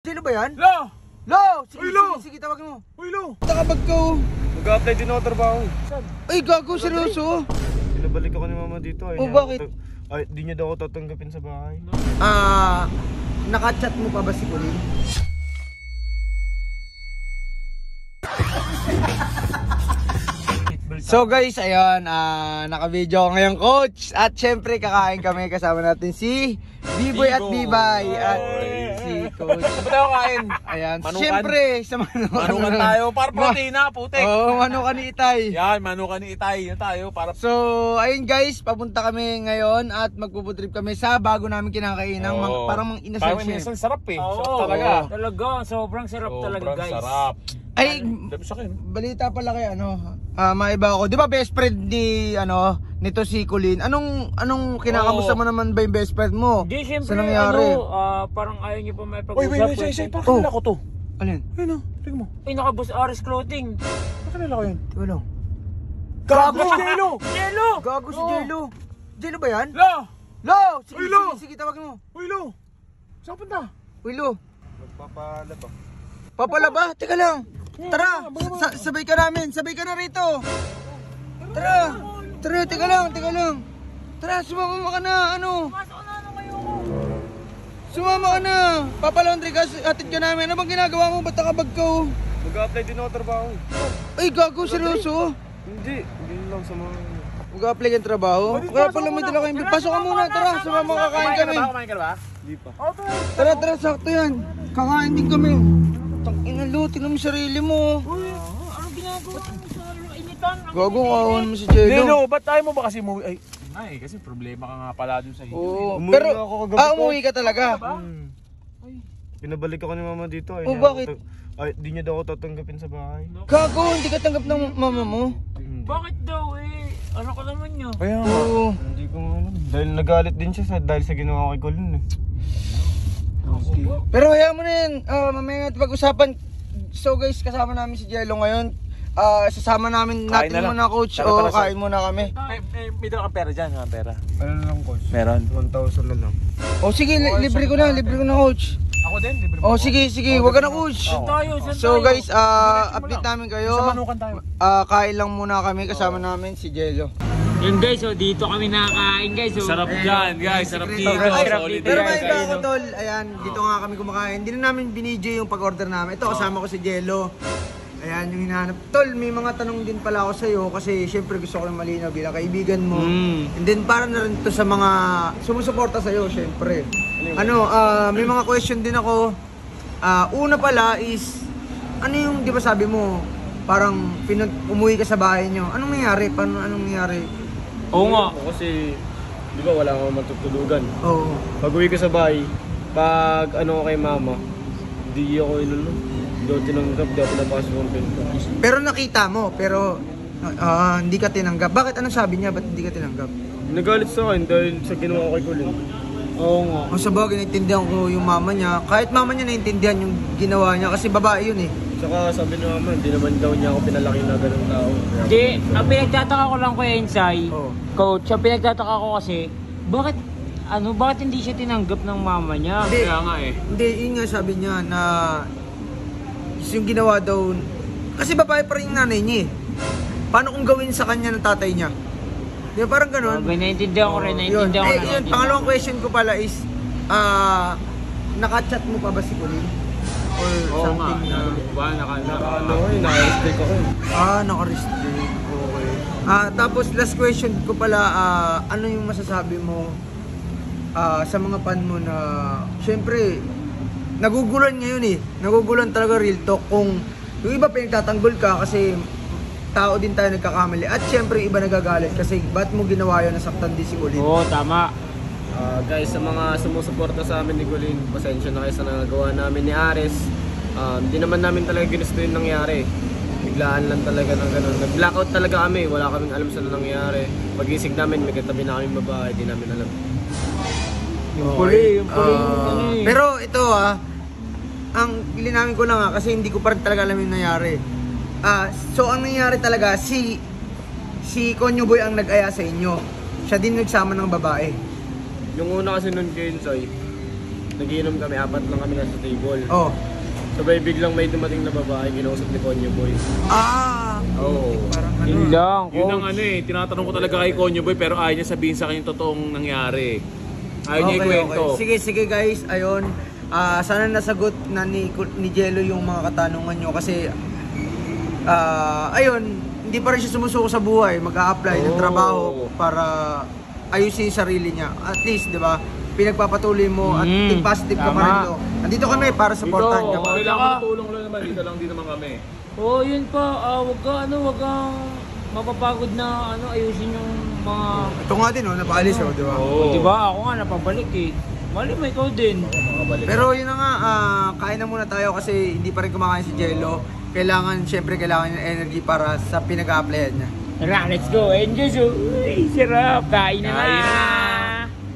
Sino ba yan? Lo! Lo! Sige, Uy, Lo! sige, tawagin mo. Uy, Lo! Nakabag ko. Mag-a-apply din ako trabaho. Saan? Ay, gago, seryoso. Pinabalik ako ni mama dito. Oh, bakit? Ay, di niya daw ako tatanggapin sa bahay. Nakachat mo pa ba si Colin? So guys, ayun, naka-video ako ngayon, coach. At syempre, kakain kami, kasama natin si B-Boy at B-Bay. At si coach. Saan ba tayo kain? Ayan, Manukan. syempre, sa manukan. Manukan tayo. Para proteina, putek. Oo, manukan ni Itay. Yan, manukan ni Itay. Yan tayo. Para... So, ayun guys, papunta kami ngayon at magpuputrip kami sa bago namin kinakainang parang mga inasal parang chef. minsan sarap eh. Oo, Sarap talaga. Talaga, sobrang sarap talaga, Sobrang guys. sarap. Ay, Dami sa akin. balita pala kay maiba ako. 'Di ba best friend ni nito si Colin? Anong kinakamusta mo naman ba yung best friend mo? Di, syempre, Sa nangyari? parang ayaw niyo pa may Uy, pag-usap. say, parang kanila ko to. Alin? Ayun o, tingnan mo. Uy, naka-Boss Aris clothing. Parang kanila ko yan. Di lang. Gago! Jello! Jello! Gago si Jello. Jello ba yan? Lo! Lo! Sige, Uy, Lo! sige, tawagin mo. Uy, Lo! Saan ka punta? Uy, Lo. Magpapala ba? Papala ba? Teka lang. Tara, sabay ka namin. Sabay ka na rito. Tara. Tara, teka lang. Tara, sumama ka na. Sumama ka na. Papalaundry ka, atid ka namin. Ano bang ginagawa mo? Ba't nakabag ka? Mag-a-apply din ako trabaho. Ay, gago, seryoso. Hindi lang sa mga... Mag-a-apply kang trabaho? Kaya pala may dala kayong... Pasok ka muna, tara. Sumama kakain kami. Kumain ka na ba? Hindi pa. Tara, sakto yan. Kakain din kami. Tangina, Lo, tingnan mo yung sarili mo. Uy, ano ginagawa mo sa initan? Gago, kawan mo si Hindi, Jello. Lo, ba't tayo mo ba kasi umuwi? Ay, kasi problema ka nga pala dun sa hito. Oo, Umuwi pero, na ako kagabi ko. umuwi ka talaga. Pinabalik ako ni mama dito. Ay, Oh, bakit? Ay, di niya daw ako tatanggapin sa bahay. Gago, hindi ka tanggap ng mama mo. Bakit daw eh? Ano ka naman nyo? Kaya nga. Oo. Hindi ko nga alam. Dahil nagalit din siya dahil sa ginawa ko kay Colin eh. Pero hayaan mo na yan. Mamaya natin pag-usapan. So guys, kasama namin si Jello ngayon. Sasama namin Kain natin na lang. muna, coach. Tara, O, tara, kain muna kami. May dala kang pera dyan, ha? Pera. Ano lang, coach? Meron. 1,000 na lang. O sige, libre ko na, coach. Ako din, libre mo O ako. sige, wag ka na, coach. Oo. Tayo, saan So tayo? guys, update namin kayo. Sa manukan tayo. Kain lang muna kami, kasama namin si Jello. Yun guys, dito kami nakakain guys. Sarap dyan, guys. Sarap dito. Sarap Solid dito. Pero yan, may iba guys. ako, tol. Ayan, dito nga kami kumakain. Hindi na namin binidyo yung pag-order namin. Ito, kasama ko si Jello. Ayan, yung hinahanap. Tol, may mga tanong din pala ako sa'yo kasi syempre gusto ko lang malinaw bilang kaibigan mo. And then para na rin to sa mga sumusuporta sa'yo, syempre. May mga question din ako. Una pala is, ano yung, di ba sabi mo, parang umuwi ka sa bahay nyo. Anong nangyari? Anong nangyari? Oo nga. Kasi, di ba wala akong matutulugan. Oo. Pag uwi ko sa bahay, pag ano ko kay mama, di ako hindi ako tinanggap, di ako pinapasok ng pinto. Pero nakita mo, pero hindi ka tinanggap. Bakit? Anong sabi niya? Ba't hindi ka tinanggap? Nagalit sa akin dahil sa ginawa ko kay Colin. Oo nga. O sa bagay, naintindihan ko yung mama niya. Kahit mama niya naintindihan yung ginawa niya kasi babae yun eh. Saka sabi ni mama, hindi naman daw niya ako pinalaki na ganun tao. Hindi, ang pinagtataka ko lang Kuya Insay, Oo. coach, ang pinagtataka ko kasi, bakit hindi siya tinanggap ng mama niya? Hindi. Kaya nga eh. Hindi, yun nga sabi niya na yung ginawa daw, kasi babae pa rin yung nanay niya eh. Paano kung gawin sa kanya ng tatay niya? Di ba parang ganun? Okay, naiintindihan ko rin, Yun. naiintindihan ko rin. Yun, pangalawang question ko pala is, nakachat mo pa ba si Colin? Or something na... Naka-restrict ako eh. Naka-restrict. Okay. Tapos last question ko pala, ano yung masasabi mo sa mga fan mo na, syempre, nagugulan ngayon eh. Nagugulan talaga real talk kung yung iba pinagtatanggol ka kasi tao din tayo nagkakamali. At syempre iba nagagalit kasi ba't mo ginawa yun, nasaktan din si Colin. Oo, tama. Guys, sa mga sumusuporta sa amin ni Colin, pasensya na kayo sa nagagawa namin ni Ares. Hindi naman namin talaga ginusto yung nangyari. Biglaan lang talaga ng ganun. Nag-blackout talaga kami, wala kaming alam sa nangyari. Pag-isig namin, may katabi na kaming babae, di namin alam. Yung puli. Pero ito ang linawin ko lang kasi hindi ko pa rin talaga alam yung nangyari. So ang nangyari talaga, si Konyo Boy ang nag-aya sa inyo. Siya din nagsama ng babae. Yung una kasi nun kay Insay, nagiinom kami, 4 lang kami nasa table. Oh. Sabay biglang may dumating na babae, ginausap ni Konyo Boy. Oo. Parang ano. Yun lang, Yun ang coach. ano eh, tinatanong ko talaga kay Konyo Boy pero ayaw niya sabihin sa akin yung totoong nangyari. Ayaw niya ikwento. Okay. Sige guys, ayun. Sana nasagot na ni Jello yung mga katanungan nyo kasi ayun, hindi pa rin siya sumusuko sa buhay, mag-a-apply ng trabaho para ayusin yung sarili niya. At least, di ba, pinagpapatuloy mo at think positive ka pa rin tama. do. Nandito kami para supportahan ka pa. Kailangan matulong lang naman, dito lang din naman kami. Oo, yun pa. Wag kang mapapagod na ayusin yung mga... Ito nga din, napaalis di ba? Oo. Diba? Ako nga napabalik eh. Mali mo ikaw din. Pero yun na nga, kain na muna tayo kasi hindi pa rin kumakain si Jello. Siyempre kailangan niya energy para sa pinag-a-applyan niya. Tara, let's go. Enjoy. Uy, sarap. Kain na.